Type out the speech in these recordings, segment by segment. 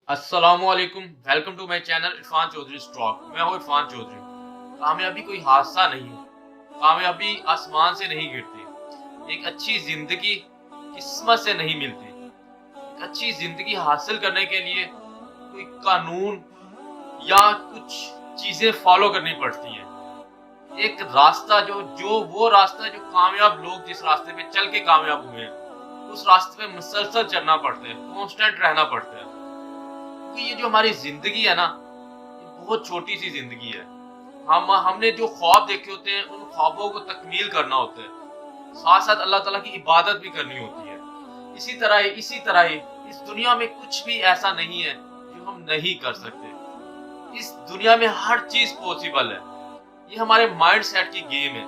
अस्सलाम वालेकुम, welcome to my channel Irfan Chaudhry stock. मैं हूँ इरफान चौधरी। कामयाबी कोई हादसा नहीं है, कामयाबी आसमान से नहीं गिरती। एक अच्छी जिंदगी किस्मत से नहीं मिलती। एक अच्छी जिंदगी हासिल करने के लिए कोई कानून या कुछ चीजें फॉलो करनी पड़ती हैं। एक रास्ता जो जो वो रास्ता जो कामयाब लोग जिस रास्ते पे चल के कामयाब हुए हैं, उस रास्ते पे मुसलसल चलना पड़ता है, कांस्टेंट रहना पड़ता है। क्योंकि ये जो हमारी जिंदगी है ना, ये बहुत छोटी सी जिंदगी है। हमने जो ख्वाब देखे होते हैं, उन ख्वाबों को तकमील करना होता है, साथ साथ अल्लाह ताला की इबादत भी करनी होती है। इसी तरह ही इस दुनिया में कुछ भी ऐसा नहीं है जो हम नहीं कर सकते। इस दुनिया में हर चीज पॉसिबल है। ये हमारे माइंड सेट की गेम है।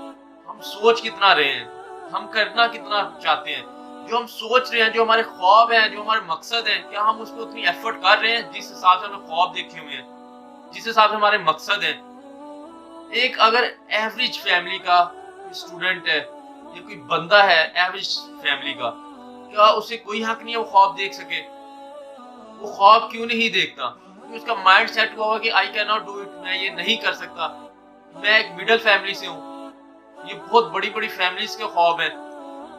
हम सोच कितना रहे हैं, हम करना कितना चाहते हैं। जो हम सोच रहे हैं, जो हमारे ख्वाब हैं, जो हमारे मकसद हैं, क्या हम उसको उतनी एफर्ट कर रहे हैं जिस हिसाब से हमें ख्वाब देखे हुए हैं, जिस हिसाब से हमारे मकसद हैं। एक अगर एवरेज फैमिली का स्टूडेंट है या कोई बंदा है एवरेज फैमिली का, क्या उसे कोई हक नहीं है वो ख्वाब देख सके? वो ख्वाब क्यों नहीं देखता? क्योंकि उसका माइंड सेट हुआ कि I can not do it, मैं ये नहीं कर सकता। मैं एक मिडिल फैमिली से हूँ, ये बहुत बड़ी बड़ी फैमिलीज के ख्वाब हैं।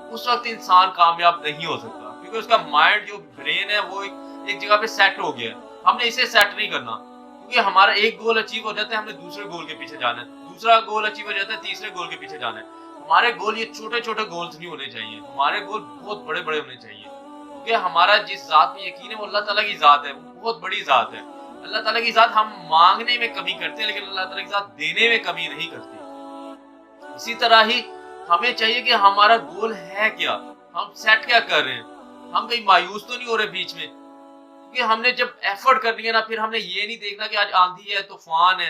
उस वक्त इंसान कामयाब नहीं हो सकता, क्योंकि उसका माइंड जो ब्रेन है वो एक जगह पे सेट हो गया है। हमने इसे सेट नहीं करना, क्योंकि हमारा एक गोल अचीव हो जाता है, हमने दूसरे गोल के पीछे जाना है, दूसरा गोल अचीव हो जाता है, तीसरे गोल के पीछे जाना है। हमारे गोल ये छोटे छोटे गोल्स नहीं होने चाहिए, हमारे गोल बहुत बड़े बड़े होने चाहिए। क्योंकि हमारा जिस जात में यकीन है वो अल्लाह ताला की जात है, वो बहुत बड़ी जात है। अल्लाह ताला की जात हम मांगने में कमी करते हैं, लेकिन अल्लाह ताला की जात देने में कमी नहीं करती। इसी तरह ही हमें चाहिए कि हमारा गोल है क्या, हम सेट क्या कर रहे हैं, हम कहीं मायूस तो नहीं हो रहे बीच में। क्योंकि हमने जब एफर्ट करनी है ना, फिर हमने ये नहीं देखना कि आज आंधी है, तूफान है,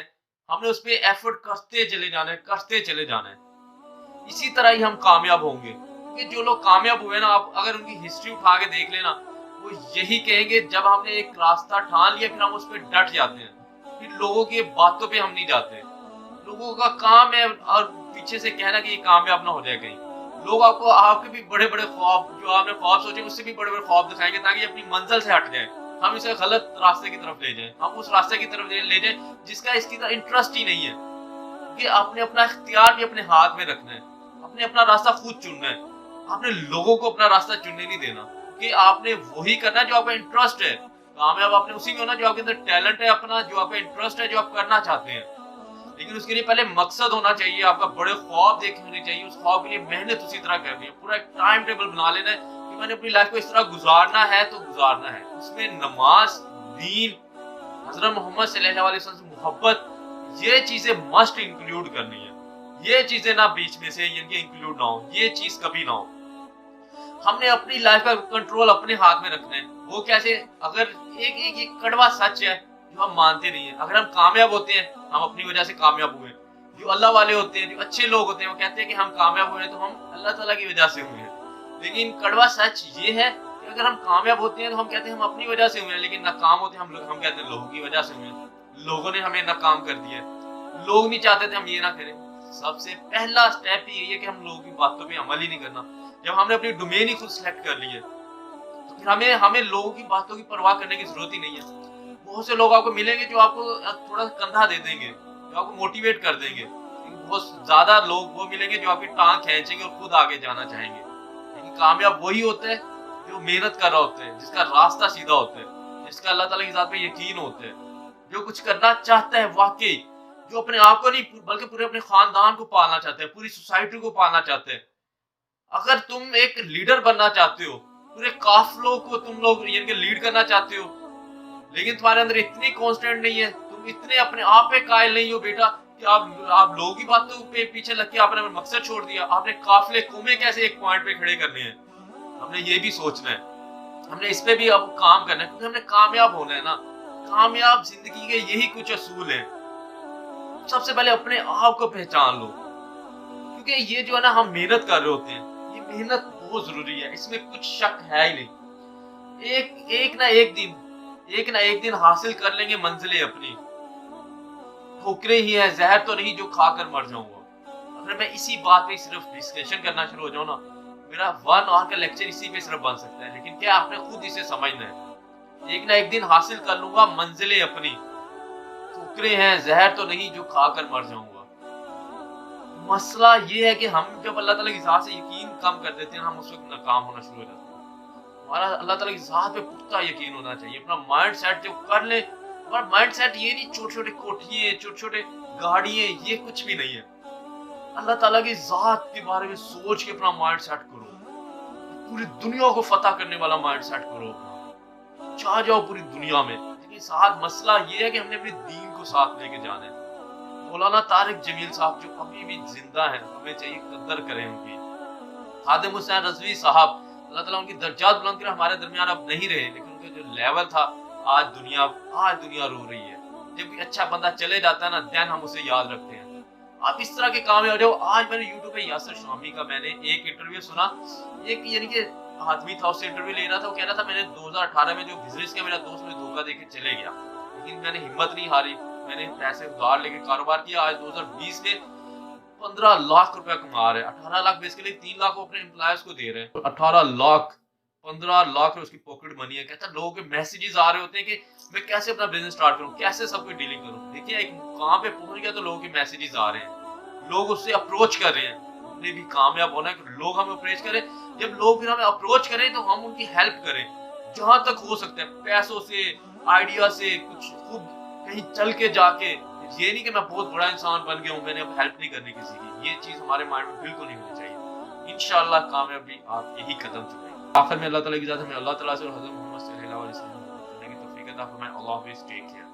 हमने उस पर एफर्ट करते चले जाना है, करते चले जाना है। इसी तरह ही हम कामयाब होंगे। क्योंकि जो लोग कामयाब हुए ना, आप अगर उनकी हिस्ट्री उठा के देख लेना, वो यही कहेंगे जब हमने एक रास्ता ठान लिया फिर हम उस पर डट जाते हैं, फिर लोगों की बातों पे हम नहीं जाते। लोगों का काम है और पीछे से कहना कि ये कामयाब ना हो जाए कहीं। लोग आपको आपके भी बड़े बड़े ख्वाब, जो आपने ख्वाब सोचे उससे भी बड़े बड़े ख्वाब दिखाएंगे, ताकि अपनी मंजिल से हट जाए, हम इसे गलत रास्ते की तरफ ले जाएं, हम उस रास्ते की तरफ ले जाएं जिसका इसकी तरफ इंटरेस्ट ही नहीं है। कि आपने अपना इख्तियार भी अपने हाथ में रखना है, आपने अपना रास्ता खुद चुनना है, आपने लोगों को अपना रास्ता चुनने नहीं देना। कि आपने वही करना है जो आपका इंटरेस्ट है। कामयाब आपने उसी में होना जो आपके अंदर टैलेंट है अपना, जो आपका इंटरेस्ट है, जो आप करना चाहते हैं। लेकिन उसके लिए पहले मकसद होना चाहिए, आपका बड़े ख्वाब देखे होने चाहिए। उस ख्वाब के लिए मेहनत उसी तरह करनी है, पूरा एक टाइम टेबल बना लेना है कि मैंने अपनी लाइफ को इस तरह गुजारना है तो गुजारना है। उसमें नमाज, दीन, हजरत मोहम्मद सल्लल्लाहु अलैहि वसल्लम से मोहब्बत, ये चीजें मस्ट इंक्लूड करनी है। ये चीजें ना बीच में से इनके इंक्लूड ना हो, ये चीज कभी ना हो। हमने अपनी लाइफ का कंट्रोल अपने हाथ में रखना है। वो कैसे? अगर एक कड़वा सच है जो हम मानते नहीं है, अगर हम कामयाब होते हैं हम अपनी वजह से कामयाब हुए। जो अल्लाह वाले होते हैं, जो अच्छे लोग होते हैं, वो कहते हैं कि हम कामयाब हुए तो हम अल्लाह ताला की वजह से हुए हैं। लेकिन कड़वा सच ये है कि अगर हम कामयाब होते हैं तो हम कहते हैं हम अपनी वजह से हुए हैं, लेकिन नाकाम होते हैं हम कहते हैं लोगों की वजह से हुए हैं, लोगों ने हमें नाकाम कर दिया। लोग नहीं चाहते थे हम ये ना करें। सबसे पहला स्टेप यही है कि हम लोगों की बातों पे अमल ही नहीं करना। जब हमने अपनी डोमेन ही खुद सेलेक्ट कर ली है, तो फिर हमें हमें लोगों की बातों की परवाह करने की जरूरत ही नहीं है। बहुत से लोग आपको मिलेंगे जो आपको थोड़ा कंधा दे देंगे, जो आपको मोटिवेट कर देंगे, लेकिन बहुत ज्यादा लोग वो मिलेंगे जो आपकी टांग खींचेंगे और खुद आगे जाना चाहेंगे। लेकिन कामयाब वही होता है जो मेहनत कर रहा होता है, जिसका रास्ता सीधा होता है, जिसका अल्लाह ताला की जात पे यकीन होता है, जो कुछ करना चाहता है वाकई, जो अपने आप को नहीं बल्कि पूरे अपने खानदान को पालना चाहते हैं, पूरी सोसाइटी को पालना चाहते हैं। अगर तुम एक लीडर बनना चाहते हो, पूरे काफिलों को तुम लोग यानी कि लीड करना चाहते हो, लेकिन तुम्हारे अंदर इतनी कॉन्स्टेंट नहीं है, तुम इतने अपने आप पे कायल नहीं हो बेटा कि आप लोगों की बातों पे पीछे लग के आपने मकसद छोड़ दिया। आपने काफिले कुमें कैसे एक पॉइंट पे खड़े करने हैं, हमने ये भी सोचना है। हमने इस पे भी अब काम करना है, क्योंकि हमने कामयाब होना है ना। कामयाब जिंदगी के यही कुछ असूल हैं। सबसे पहले अपने आप को पहचान लो, क्योंकि ये जो है ना, हम मेहनत कर रहे होते हैं, ये मेहनत बहुत जरूरी है, इसमें कुछ शक है ही नहीं। एक एक ना एक दिन हासिल कर लेंगे मंजिलें अपनी। ठोकरें ही है, जहर तो नहीं जो खाकर मर जाऊंगा। अगर मैं इसी बात पे सिर्फ डिस्कशन करना शुरू हो जाऊं ना, मेरा 1 आवर का लेक्चर इसी पे सिर्फ बन सकता है। लेकिन क्या आपने खुद इसे समझना है। ایک نہ ایک دن حاصل کر لوں گا منزلیں اپنی، ٹھوکریں ہیں زہر تو نہیں جو کھا کر مر جاؤں گا۔ مسئلہ یہ ہے کہ ہم جب اللہ تعالیٰ کی ذات سے یقین کم کر دیتے ہیں ہم اس وقت ناکام ہونا شروع ہو جاتے ہیں۔ ہمارا اللہ تعالیٰ کی ذات پہ پختہ یقین ہونا چاہیے، اپنا مائنڈ سیٹ جو کر لیں۔ ہمارا مائنڈ سیٹ یہ نہیں چھوٹے چھوٹے کوٹھیے چھوٹے چھوٹے گاڑیاں، یہ کچھ بھی نہیں ہے۔ اللہ تعالیٰ کی ذات کے بارے میں سوچ کے اپنا مائنڈ سیٹ کرو، پوری دنیا کو فتح کرنے والا مائنڈ سیٹ کرو، چھا جاؤ پوری دنیا میں۔ لیکن ساتھ مسئلہ یہ ہے کہ ہم نے اپنے دین کو ساتھ لے کے جانا ہے۔ مولانا طارق جمیل صاحب جو ابھی بھی زندہ ہیں، ہمیں چاہیے قدر کریں ان کی۔ خادم حسین رضوی صاحب، اللہ تعالیٰ ان کی درجات بلند کرے، ہمارے درمیان اب نہیں رہے، لیکن ان کا جو لیول تھا، آج دنیا رو رہی ہے۔ جب کوئی اچھا بندہ چلے جاتا ہے نا، دین ہم اسے یاد رکھتے ہیں۔ آپ اس طرح کے کام میں آ جاؤ۔ آج میں نے یوٹیوب پہ یاسر شامی کا میں نے ایک انٹرویو سنا، ایک یعنی کہ آدمی تھا، اس سے انٹرویو لے رہا تھا، وہ کہہ رہا تھا میں نے 2018 میں جو بزنس کیا میرا دوست مجھے دھوکہ دے کے چلے گیا، لیکن میں نے ہمت نہیں ہاری، میں نے پیسے ادھار لے کے کاروبار کیا۔ آج 2020 میں 15 لاکھ روپے کما رہے ہیں، 18 لاکھ بیسیکلی 3 لاکھ وہ اپنے امپلائز کو دے رہے ہیں، 18 لاکھ 15 لاکھ اس کی پاکٹ منی ہے۔ کہتا ہے لوگوں کے میسیجز آ رہے ہوتے ہیں کہ میں کیسے اپنا بزنس سٹارٹ کروں، کیسے سب کو ڈیلنگ کروں۔ دیکھیے ایک مقام پہ پہنچ گیا تو لوگوں کے میسیجز آ رہے ہیں، لوگ اس سے اپروچ کر رہے ہیں۔ ہم نے بھی کامیاب ہونا ہے کہ لوگ ہمیں اپروچ کریں، جب لوگ پھر ہمیں اپروچ کریں تو ہم ان کی ہیلپ کریں جہاں تک ہو سکتا ہے، پیسوں سے، آئیڈیا سے، کچھ خود کہیں چل کے جا کے۔ یہ نہیں کہ میں بہت بڑا انسان بن گیا ہوں، میں نے اب ہیلپ نہیں کرنی کسی کی، یہ چیز ہمارے مائنڈ میں بالکل نہیں ہونی چاہیے۔ انشاءاللہ کامیابی آپ یہی قدم چلیں۔ آخر میں اللہ تعالیٰ کی ذات ہمیں اللہ تعالیٰ سے اور حضرت محمد صلی اللہ علیہ وسلم کرنے کی توفیق عطا فرمائے۔ اللہ حافظ، ٹیک کیئر۔